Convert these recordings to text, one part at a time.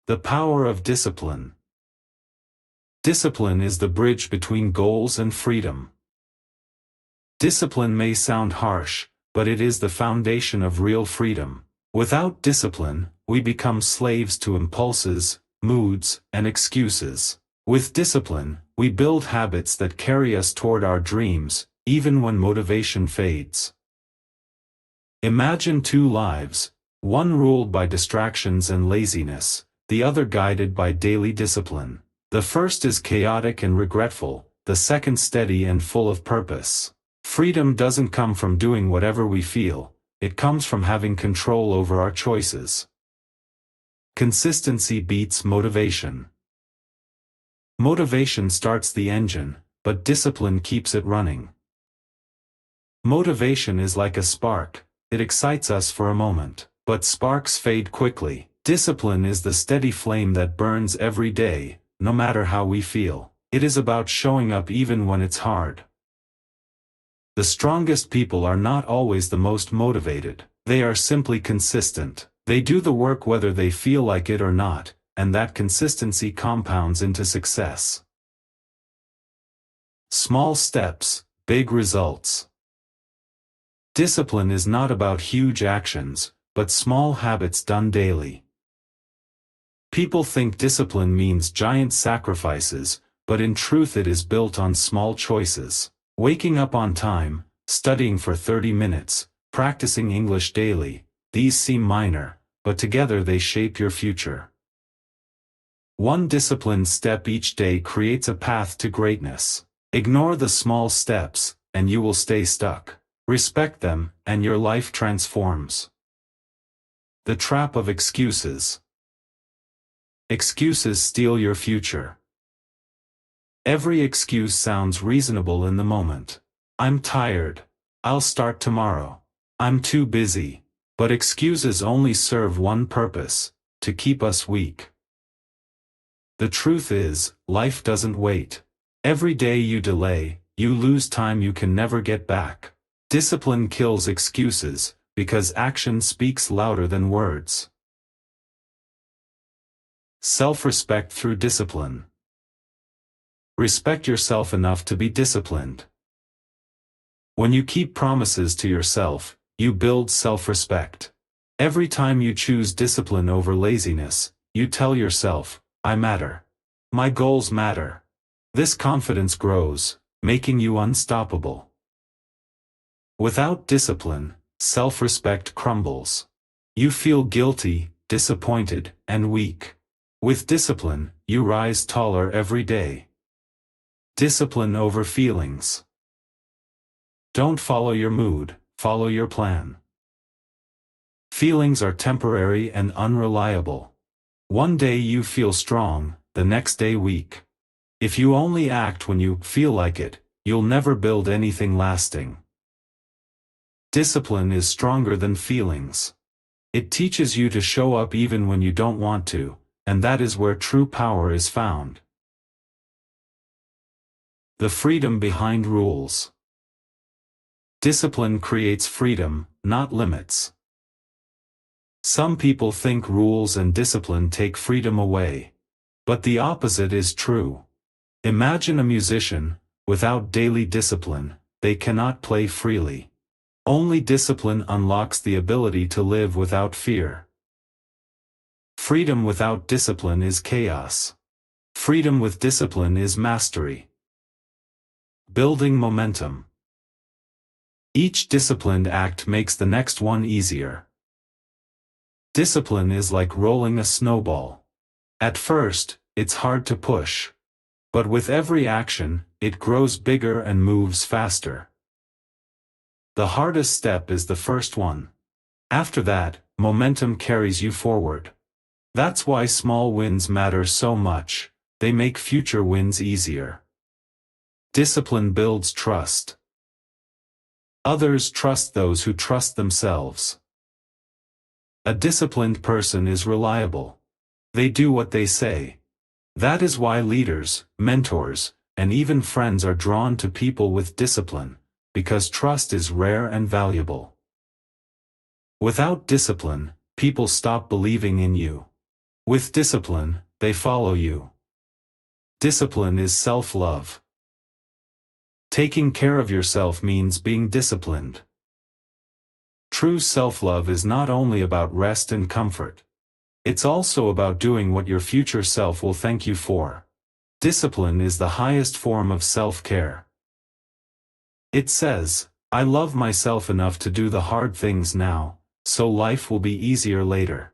The power of discipline. Discipline is the bridge between goals and freedom. Discipline may sound harsh, but it is the foundation of real freedom. Without discipline, we become slaves to impulses, moods, and excuses. With discipline, we build habits that carry us toward our dreams, even when motivation fades. Imagine two lives, one ruled by distractions and laziness, the other guided by daily discipline. The first is chaotic and regretful, the second steady and full of purpose. Freedom doesn't come from doing whatever we feel, it comes from having control over our choices. Consistency beats motivation. Motivation starts the engine, but discipline keeps it running. Motivation is like a spark, it excites us for a moment, but sparks fade quickly. Discipline is the steady flame that burns every day, no matter how we feel. It is about showing up even when it's hard. The strongest people are not always the most motivated. They are simply consistent. They do the work whether they feel like it or not, and that consistency compounds into success. Small steps, big results. Discipline is not about huge actions, but small habits done daily. People think discipline means giant sacrifices, but in truth it is built on small choices. Waking up on time, studying for 30 minutes, practicing English daily, these seem minor, but together they shape your future. One disciplined step each day creates a path to greatness. Ignore the small steps, and you will stay stuck. Respect them, and your life transforms. The trap of excuses. Excuses steal your future. Every excuse sounds reasonable in the moment. I'm tired. I'll start tomorrow. I'm too busy. But excuses only serve one purpose: to keep us weak. The truth is, life doesn't wait. Every day you delay, you lose time you can never get back. Discipline kills excuses, because action speaks louder than words. Self-respect through discipline. Respect yourself enough to be disciplined. When you keep promises to yourself, you build self-respect. Every time you choose discipline over laziness, you tell yourself, I matter. My goals matter. This confidence grows, making you unstoppable. Without discipline, self-respect crumbles. You feel guilty, disappointed, and weak. With discipline, you rise taller every day. Discipline over feelings. Don't follow your mood, follow your plan. Feelings are temporary and unreliable. One day you feel strong, the next day weak. If you only act when you feel like it, you'll never build anything lasting. Discipline is stronger than feelings. It teaches you to show up even when you don't want to, and that is where true power is found. The freedom behind rules. Discipline creates freedom, not limits. Some people think rules and discipline take freedom away. But the opposite is true. Imagine a musician, without daily discipline, they cannot play freely. Only discipline unlocks the ability to live without fear. Freedom without discipline is chaos. Freedom with discipline is mastery. Building momentum. Each disciplined act makes the next one easier. Discipline is like rolling a snowball. At first, it's hard to push. But with every action, it grows bigger and moves faster. The hardest step is the first one. After that, momentum carries you forward. That's why small wins matter so much. They make future wins easier. Discipline builds trust. Others trust those who trust themselves. A disciplined person is reliable. They do what they say. That is why leaders, mentors, and even friends are drawn to people with discipline, because trust is rare and valuable. Without discipline, people stop believing in you. With discipline, they follow you. Discipline is self-love. Taking care of yourself means being disciplined. True self-love is not only about rest and comfort. It's also about doing what your future self will thank you for. Discipline is the highest form of self-care. It says, I love myself enough to do the hard things now, so life will be easier later.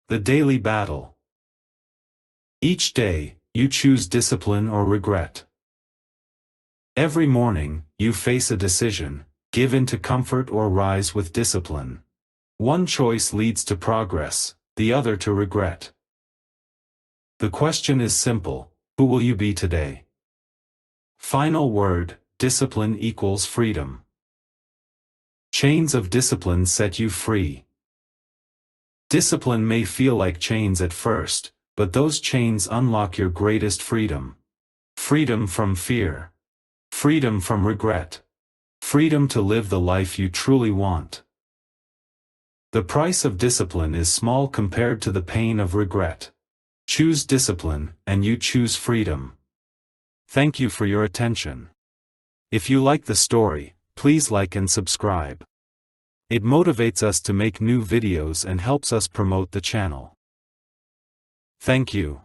The daily battle. Each day, you choose discipline or regret. Every morning, you face a decision, give in to comfort or rise with discipline. One choice leads to progress, the other to regret. The question is simple, who will you be today? Final word, discipline equals freedom. Chains of discipline set you free. Discipline may feel like chains at first, but those chains unlock your greatest freedom. Freedom from fear. Freedom from regret. Freedom to live the life you truly want. The price of discipline is small compared to the pain of regret. Choose discipline, and you choose freedom. Thank you for your attention. If you like the story, please like and subscribe. It motivates us to make new videos and helps us promote the channel. Thank you.